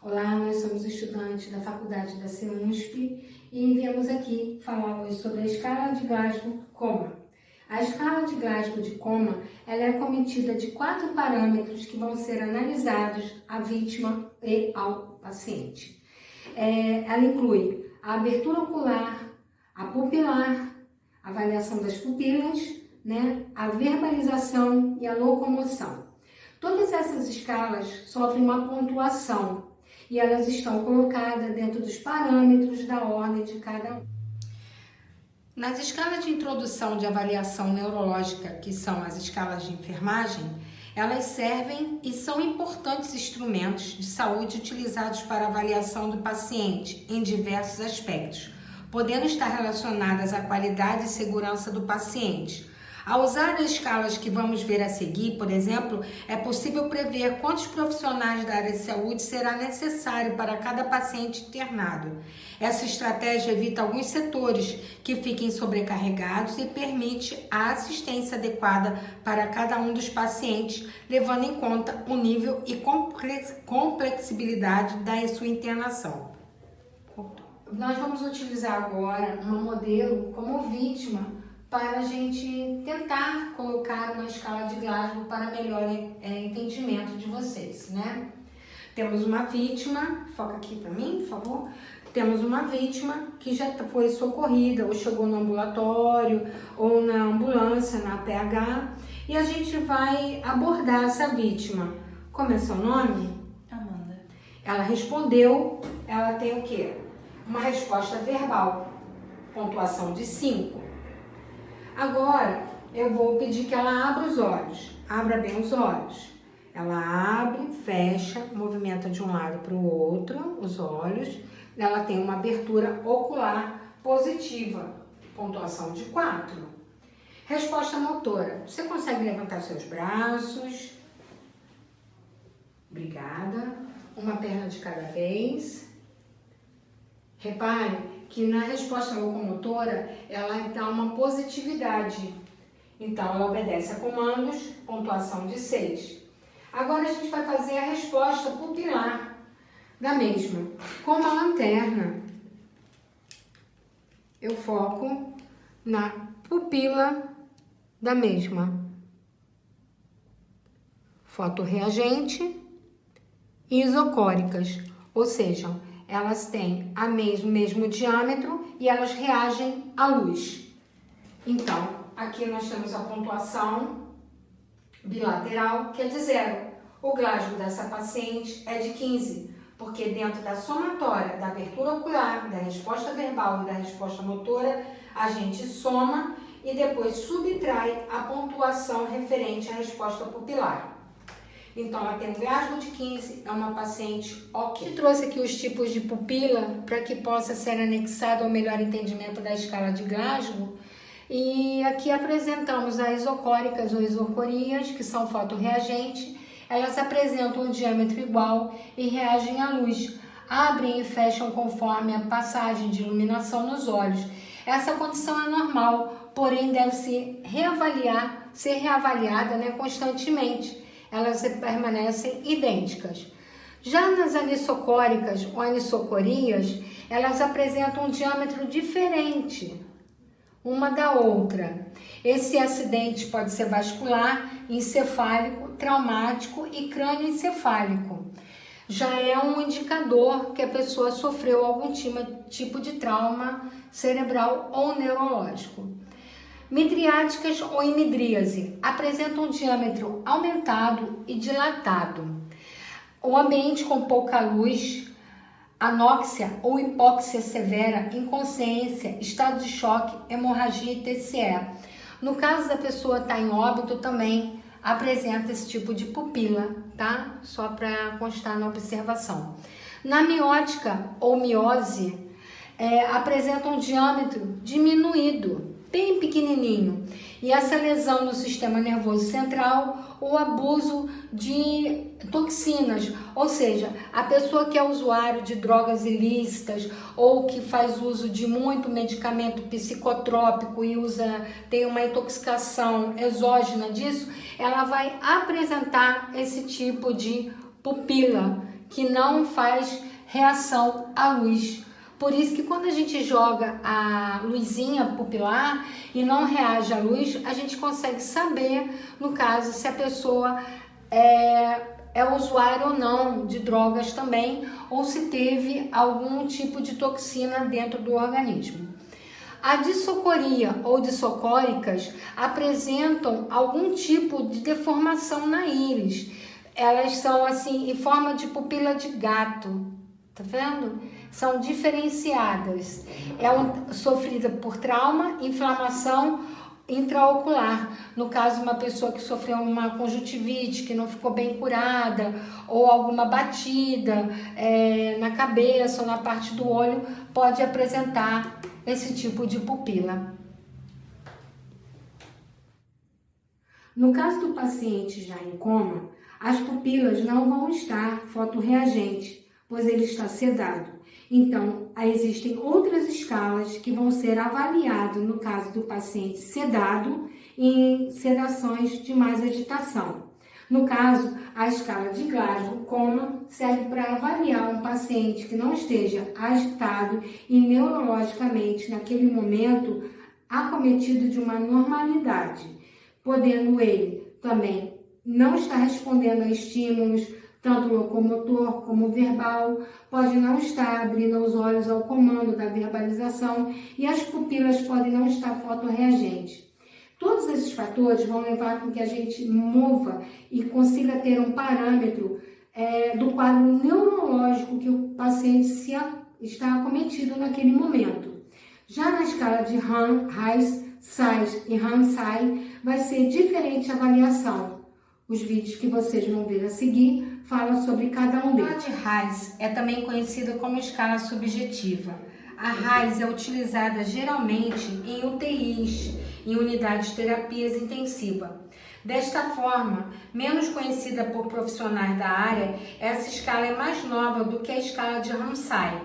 Olá, nós somos estudantes da Faculdade da CEUNSP e viemos aqui falar hoje sobre a escala de Glasgow-Coma. A escala de Glasgow de Coma ela é cometida de 4 parâmetros que vão ser analisados à vítima e ao paciente. Ela inclui a abertura ocular, a pupilar, a avaliação das pupilas, a verbalização e a locomoção. Todas essas escalas sofrem uma pontuação e elas estão colocadas dentro dos parâmetros da ordem de cada um. Nas escalas de introdução de avaliação neurológica, que são as escalas de enfermagem, elas servem e são importantes instrumentos de saúde utilizados para avaliação do paciente em diversos aspectos, podendo estar relacionadas à qualidade e segurança do paciente. Ao usar as escalas que vamos ver a seguir, por exemplo, é possível prever quantos profissionais da área de saúde será necessário para cada paciente internado. Essa estratégia evita alguns setores que fiquem sobrecarregados e permite a assistência adequada para cada um dos pacientes, levando em conta o nível e complexibilidade da sua internação. Nós vamos utilizar agora um modelo como vítima para a gente tentar colocar uma escala de Glasgow para melhor entendimento de vocês, Temos uma vítima, foca aqui para mim, por favor. Temos uma vítima que já foi socorrida, ou chegou no ambulatório, ou na ambulância, na PH, e a gente vai abordar essa vítima. Como é seu nome? Amanda. Ela respondeu, ela tem o quê? Uma resposta verbal, pontuação de 5. Agora, eu vou pedir que ela abra os olhos. Abra bem os olhos. Ela abre, fecha, movimenta de um lado para o outro, os olhos. Ela tem uma abertura ocular positiva, pontuação de 4. Resposta motora. Você consegue levantar seus braços? Obrigada. Uma perna de cada vez. Repare que na resposta locomotora, ela dá uma positividade. Então, ela obedece a comandos, pontuação de 6. Agora, a gente vai fazer a resposta pupilar da mesma. Com a lanterna, eu foco na pupila da mesma. Fotorreagente e isocóricas, ou seja, elas têm o mesmo diâmetro e elas reagem à luz. Então, aqui nós temos a pontuação bilateral, que é de 0. O Glasgow dessa paciente é de 15, porque dentro da somatória da abertura ocular, da resposta verbal e da resposta motora, a gente soma e depois subtrai a pontuação referente à resposta pupilar. Então, ela tem um Glasgow de 15, é uma paciente ok. Eu trouxe aqui os tipos de pupila para que possa ser anexado ao melhor entendimento da escala de Glasgow. E aqui apresentamos as isocóricas ou isocorias, que são fotorreagentes. Elas apresentam um diâmetro igual e reagem à luz. Abrem e fecham conforme a passagem de iluminação nos olhos. Essa condição é normal, porém deve ser reavaliada constantemente. Elas permanecem idênticas. Já nas anissocóricas ou anissocorias, elas apresentam um diâmetro diferente uma da outra. Esse acidente pode ser vascular, encefálico, traumático e crânioencefálico. Já é um indicador que a pessoa sofreu algum tipo de trauma cerebral ou neurológico. Midriáticas ou imidríase apresentam um diâmetro aumentado e dilatado. O ambiente com pouca luz, anóxia ou hipóxia severa, inconsciência, estado de choque, hemorragia e TCE. No caso da pessoa estar em óbito também apresenta esse tipo de pupila, tá? Só para constar na observação. Na miótica ou miose, apresenta um diâmetro diminuído, bem pequenininho, e essa lesão no sistema nervoso central ou abuso de toxinas, ou seja, a pessoa que é usuário de drogas ilícitas ou que faz uso de muito medicamento psicotrópico e tem uma intoxicação exógena disso, ela vai apresentar esse tipo de pupila, que não faz reação à luz. Por isso que quando a gente joga a luzinha pupilar e não reage à luz, a gente consegue saber, no caso, se a pessoa é usuário ou não de drogas também, ou se teve algum tipo de toxina dentro do organismo. A dissocoria ou disocóricas apresentam algum tipo de deformação na íris. Elas são assim em forma de pupila de gato, tá vendo? São diferenciadas. Sofrida por trauma, inflamação intraocular. No caso, uma pessoa que sofreu uma conjuntivite, que não ficou bem curada, ou alguma batida na cabeça ou na parte do olho, pode apresentar esse tipo de pupila. No caso do paciente já em coma, as pupilas não vão estar fotorreagentes, pois ele está sedado. Então, existem outras escalas que vão ser avaliadas no caso do paciente sedado em sedações de mais agitação. No caso, a escala de Glasgow-Coma serve para avaliar um paciente que não esteja agitado e neurologicamente naquele momento acometido de uma normalidade, podendo ele também não estar respondendo a estímulos, tanto locomotor como verbal, pode não estar abrindo os olhos ao comando da verbalização e as pupilas podem não estar fotorreagentes. Todos esses fatores vão levar com que a gente mova e consiga ter um parâmetro do quadro neurológico que o paciente está acometido naquele momento. Já na escala de Han, Reis, Sais e Han-Sai vai ser diferente a avaliação. Os vídeos que vocês vão ver a seguir falam sobre cada um deles. A escala de Reis é também conhecida como escala subjetiva. A Reis é utilizada geralmente em UTIs, em unidades de terapias intensiva. Desta forma, menos conhecida por profissionais da área, essa escala é mais nova do que a escala de Ramsay.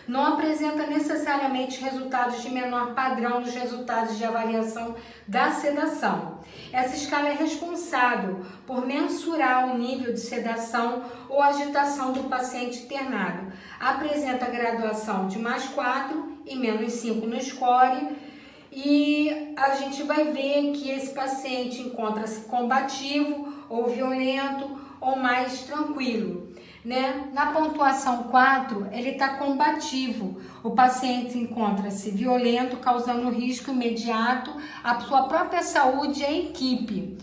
Não apresenta necessariamente resultados de menor padrão nos resultados de avaliação da sedação. Essa escala é responsável por mensurar o nível de sedação ou agitação do paciente internado. Apresenta graduação de +4 e -5 no score. E a gente vai ver que esse paciente encontra-se combativo ou violento ou mais tranquilo, né? Na pontuação 4, ele está combativo. O paciente encontra-se violento, causando risco imediato à sua própria saúde e à equipe.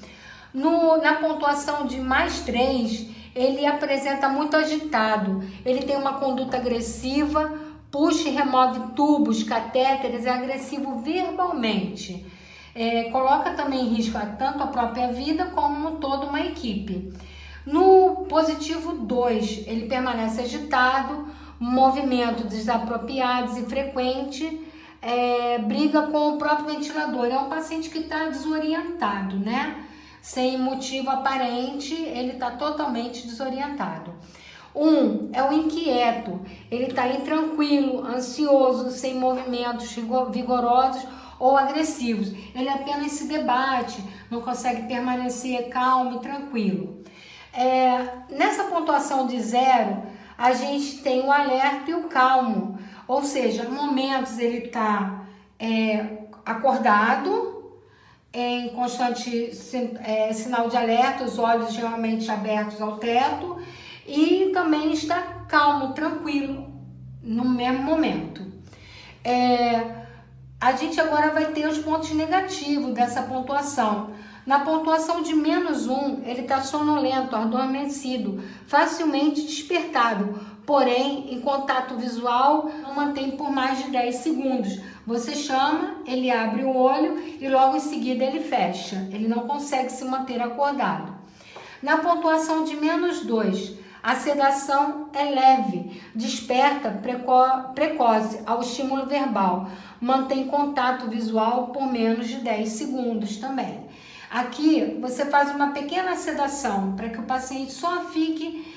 Na pontuação de +3, ele apresenta muito agitado. Ele tem uma conduta agressiva, puxa e remove tubos, catéteres, é agressivo verbalmente. Coloca também em risco tanto a própria vida como toda uma equipe. No positivo 2, ele permanece agitado, movimento desapropriados e frequente, briga com o próprio ventilador. É um paciente que está desorientado, né? Sem motivo aparente, ele está totalmente desorientado. É o inquieto, ele está intranquilo, ansioso, sem movimentos vigorosos ou agressivos. Ele apenas se debate, não consegue permanecer calmo e tranquilo. Nessa pontuação de 0, a gente tem o alerta e o calmo, ou seja, em momentos ele está acordado, em constante sinal de alerta, os olhos geralmente abertos ao teto, e também está calmo, tranquilo, no mesmo momento. A gente agora vai ter os pontos negativos dessa pontuação. Na pontuação de -1, ele está sonolento, adormecido, facilmente despertado, porém, em contato visual, não mantém por mais de 10 segundos. Você chama, ele abre o olho e logo em seguida ele fecha. Ele não consegue se manter acordado. Na pontuação de -2, a sedação é leve, desperta precoce ao estímulo verbal, mantém contato visual por menos de 10 segundos também. Aqui você faz uma pequena sedação para que o paciente só fique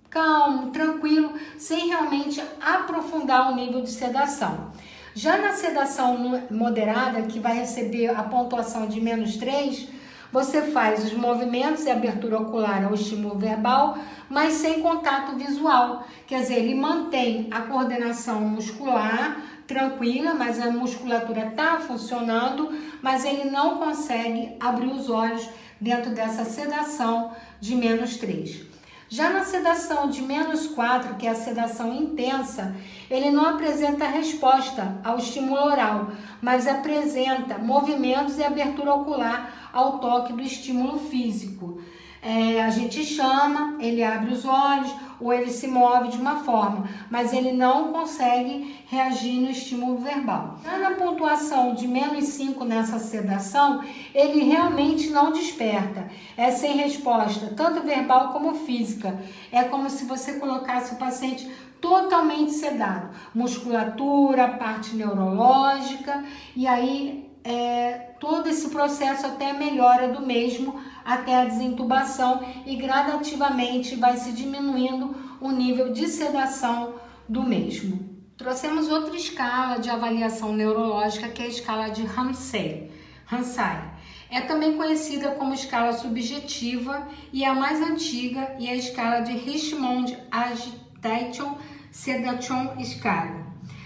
calmo, tranquilo, sem realmente aprofundar o nível de sedação. Já na sedação moderada, que vai receber a pontuação de -3, você faz os movimentos e abertura ocular ao estímulo verbal, mas sem contato visual. Quer dizer, ele mantém a coordenação muscular tranquila, mas a musculatura está funcionando, mas ele não consegue abrir os olhos dentro dessa sedação de -3. Já na sedação de -4, que é a sedação intensa, ele não apresenta resposta ao estímulo oral, mas apresenta movimentos e abertura ocular ao toque do estímulo físico. A gente chama, ele abre os olhos ou ele se move de uma forma, mas ele não consegue reagir no estímulo verbal. Na pontuação de -5 nessa sedação, ele realmente não desperta, é sem resposta, tanto verbal como física. É como se você colocasse o paciente totalmente sedado, musculatura, parte neurológica, e aí todo esse processo até melhora do mesmo até a desintubação e gradativamente vai se diminuindo o nível de sedação do mesmo. Trouxemos outra escala de avaliação neurológica, que é a escala de Ramsay. É também conhecida como escala subjetiva e é a mais antiga, e é a escala de Richmond Agitation Sedation Scale.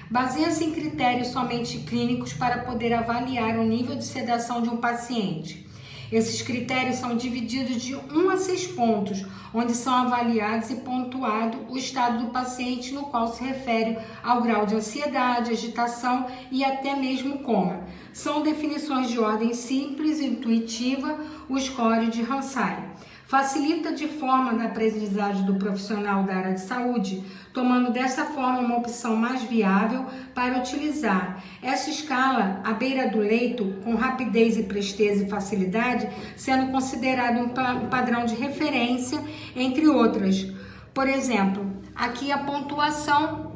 Baseia-se em critérios somente clínicos para poder avaliar o nível de sedação de um paciente. Esses critérios são divididos de 1 a 6 pontos, onde são avaliados e pontuado o estado do paciente, no qual se refere ao grau de ansiedade, agitação e até mesmo coma. São definições de ordem simples e intuitiva, o score de Ramsay. Facilita de forma na aprendizagem do profissional da área de saúde, tomando dessa forma uma opção mais viável para utilizar essa escala à beira do leito, com rapidez e presteza e facilidade, sendo considerado um padrão de referência, entre outras. Por exemplo, aqui a pontuação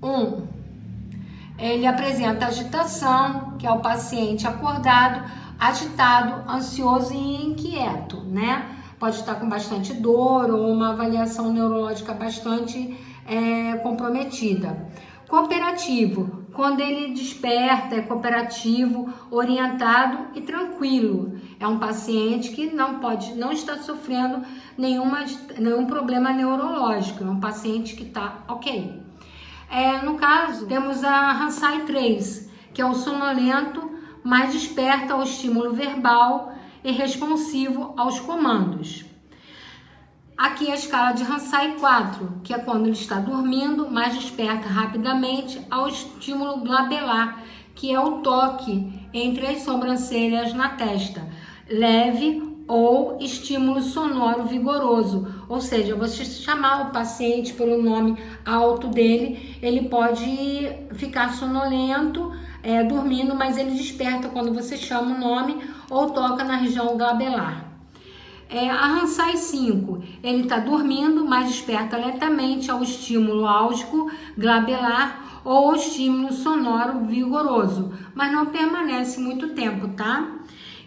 1. Ele apresenta agitação, que é o paciente acordado, agitado, ansioso e inquieto, né? Pode estar com bastante dor ou uma avaliação neurológica bastante comprometida. Cooperativo, quando ele desperta, é cooperativo, orientado e tranquilo. É um paciente que não está sofrendo nenhum problema neurológico, é um paciente que está ok. No caso, temos a Ramsay 3, que é o sonolento, mais desperta ao estímulo verbal e responsivo aos comandos. Aqui a escala de Ramsay 4, que é quando ele está dormindo, mas desperta rapidamente ao estímulo glabelar, que é o toque entre as sobrancelhas na testa, leve ou estímulo sonoro vigoroso, ou seja, você chamar o paciente pelo nome alto dele, ele pode ficar sonolento, dormindo, mas ele desperta quando você chama o nome ou toca na região glabelar. A Ramsay 5, ele está dormindo, mas desperta lentamente ao estímulo álgico glabelar ou ao estímulo sonoro vigoroso, mas não permanece muito tempo, tá?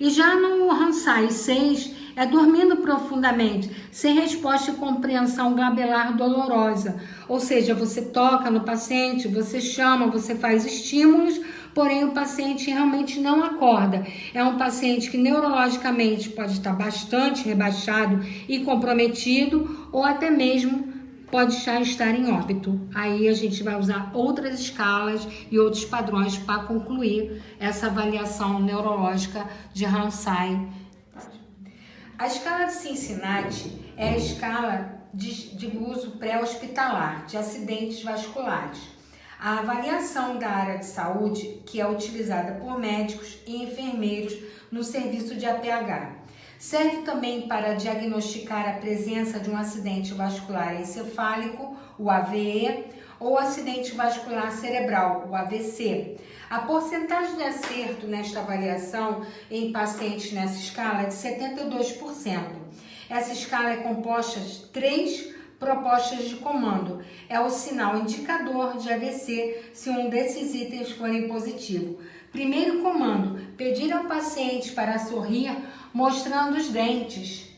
E já no Ramsay 6, é dormindo profundamente, sem resposta e compreensão glabelar dolorosa. Ou seja, você toca no paciente, você chama, você faz estímulos, porém o paciente realmente não acorda. É um paciente que neurologicamente pode estar bastante rebaixado e comprometido, ou até mesmo pode já estar em óbito. Aí a gente vai usar outras escalas e outros padrões para concluir essa avaliação neurológica de Ramsay. A escala de Cincinnati é a escala de uso pré-hospitalar de acidentes vasculares. A avaliação da área de saúde, que é utilizada por médicos e enfermeiros no serviço de APH. Serve também para diagnosticar a presença de um acidente vascular encefálico, o AVE, ou acidente vascular cerebral, o AVC. A porcentagem de acerto nesta avaliação em pacientes nessa escala é de 72%. Essa escala é composta de 3 propostas de comando. É o sinal indicador de AVC se um desses itens forem positivo. Primeiro comando, pedir ao paciente para sorrir mostrando os dentes.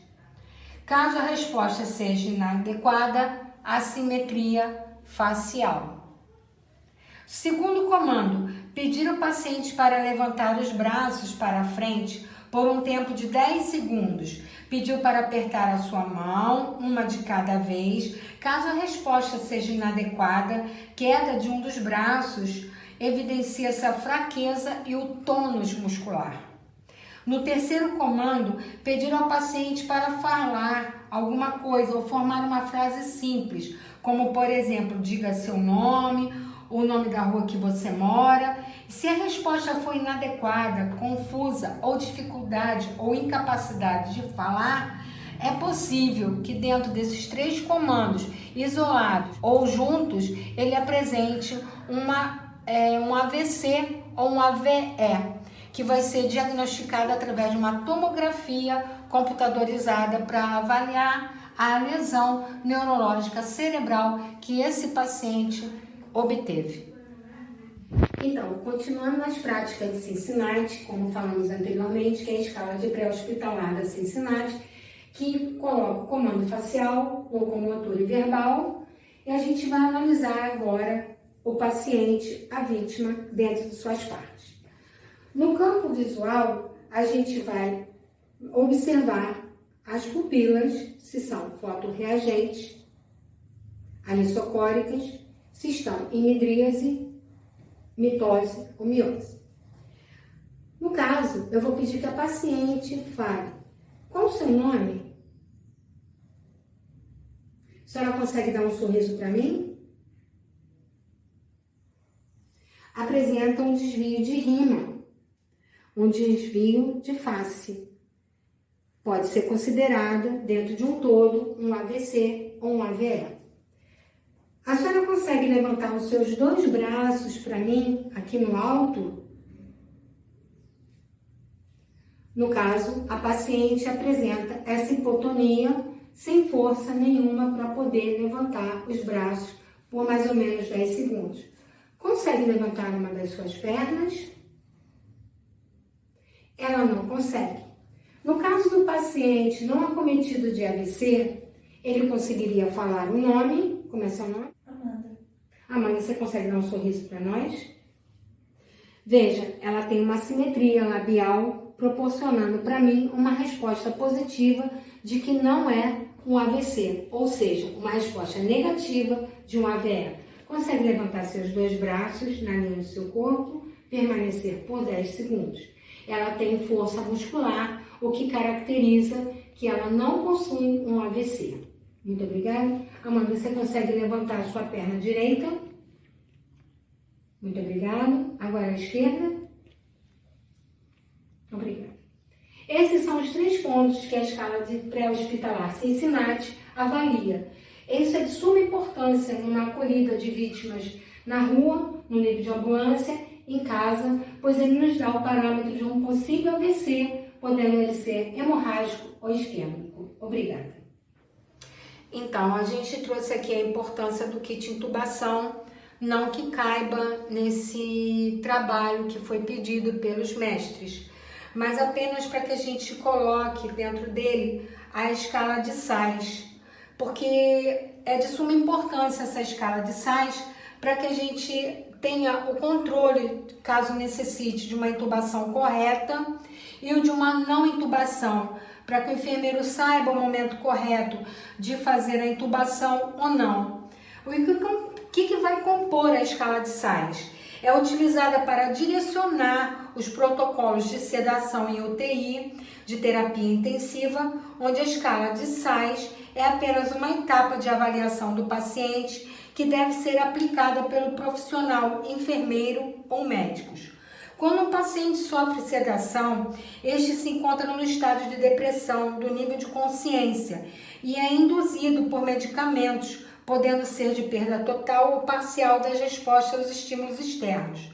Caso a resposta seja inadequada, assimetria facial. Segundo comando, pedir ao paciente para levantar os braços para a frente por um tempo de 10 segundos. Pediu para apertar a sua mão, uma de cada vez. Caso a resposta seja inadequada, queda de um dos braços evidencia-se a fraqueza e o tônus muscular. No terceiro comando, pedir ao paciente para falar alguma coisa ou formar uma frase simples, como por exemplo, diga seu nome, o nome da rua que você mora. Se a resposta for inadequada, confusa ou dificuldade ou incapacidade de falar, é possível que dentro desses 3 comandos, isolados ou juntos, ele apresente um AVC ou um AVE, que vai ser diagnosticado através de uma tomografia computadorizada para avaliar a lesão neurológica cerebral que esse paciente obteve. Então, continuando nas práticas de Cincinnati, como falamos anteriormente, que é a escala de pré-hospitalar da Cincinnati, que coloca o comando facial, locomotor e verbal, e a gente vai analisar agora o paciente, a vítima, dentro de suas partes. No campo visual, a gente vai observar as pupilas, se são fotorreagentes, anisocóricas, se estão em midríase, mitose ou miose. No caso, eu vou pedir que a paciente fale qual o seu nome. A senhora consegue dar um sorriso para mim? Apresenta um desvio de rima, um desvio de face. Pode ser considerada, dentro de um todo, um AVC ou um AVE. A senhora consegue levantar os seus 2 braços para mim, aqui no alto? No caso, a paciente apresenta essa hipotonia sem força nenhuma para poder levantar os braços por mais ou menos 10 segundos. Consegue levantar uma das suas pernas? Ela não consegue. No caso do paciente não acometido de AVC, ele conseguiria falar o nome. Como é seu nome? Amanda. Amanda, você consegue dar um sorriso para nós? Veja, ela tem uma simetria labial, proporcionando para mim uma resposta positiva de que não é um AVC, ou seja, uma resposta negativa de um AVE. Consegue levantar seus 2 braços na linha do seu corpo, permanecer por 10 segundos. Ela tem força muscular, o que caracteriza que ela não possui um AVC. Muito obrigada. Amanda, você consegue levantar a sua perna direita? Muito obrigada. Agora a esquerda. Obrigada. Esses são os 3 pontos que a escala de pré-hospitalar Cincinnati avalia. Isso é de suma importância numa acolhida de vítimas na rua, no nível de ambulância, em casa, pois ele nos dá o parâmetro de um possível AVC, podendo ele ser hemorrágico ou isquêmico. Obrigada. Então, a gente trouxe aqui a importância do kit intubação, não que caiba nesse trabalho que foi pedido pelos mestres, mas apenas para que a gente coloque dentro dele a escala de sais, porque é de suma importância essa escala de sais para que a gente tenha o controle, caso necessite, de uma intubação correta e o de uma não intubação, para que o enfermeiro saiba o momento correto de fazer a intubação ou não. O que vai compor a escala de sais? É utilizada para direcionar os protocolos de sedação em UTI, de terapia intensiva, onde a escala de sais é apenas uma etapa de avaliação do paciente que deve ser aplicada pelo profissional, enfermeiro ou médicos. Quando o paciente sofre sedação, este se encontra no estágio de depressão do nível de consciência e é induzido por medicamentos, podendo ser de perda total ou parcial das respostas aos estímulos externos.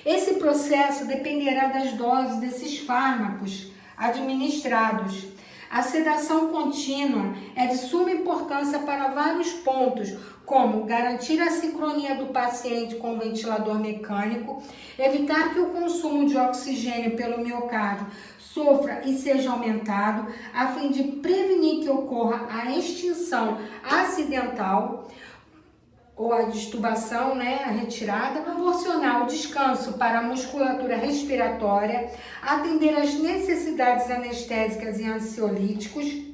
Esse processo dependerá das doses desses fármacos administrados. A sedação contínua é de suma importância para vários pontos, como garantir a sincronia do paciente com o ventilador mecânico, evitar que o consumo de oxigênio pelo miocárdio sofra e seja aumentado, a fim de prevenir que ocorra a extinção acidental, ou a destubação, né, a retirada, proporcionar o descanso para a musculatura respiratória, atender às necessidades anestésicas e ansiolíticos.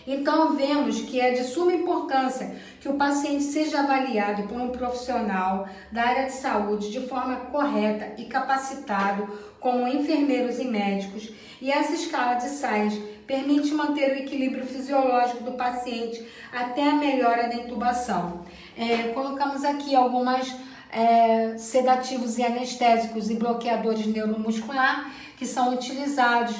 Então, vemos que é de suma importância que o paciente seja avaliado por um profissional da área de saúde de forma correta e capacitado, como enfermeiros e médicos, e essa escala de sais permite manter o equilíbrio fisiológico do paciente até a melhora da intubação. Colocamos aqui algumas sedativos e anestésicos e bloqueadores neuromuscular que são utilizados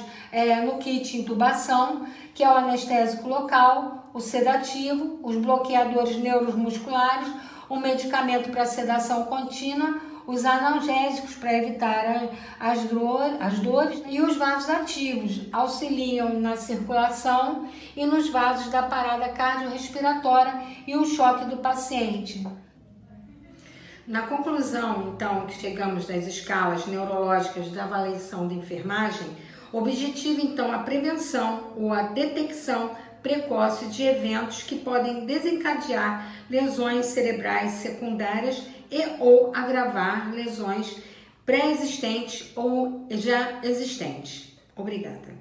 no kit intubação, que é o anestésico local, o sedativo, os bloqueadores neuromusculares, o medicamento para sedação contínua, os analgésicos para evitar as dores e os vasos ativos auxiliam na circulação e nos vasos da parada cardiorrespiratória e o choque do paciente. Na conclusão, então, que chegamos das escalas neurológicas da avaliação da enfermagem, o objetivo, então, a prevenção ou a detecção precoce de eventos que podem desencadear lesões cerebrais secundárias e ou agravar lesões pré-existentes ou já existentes. Obrigada.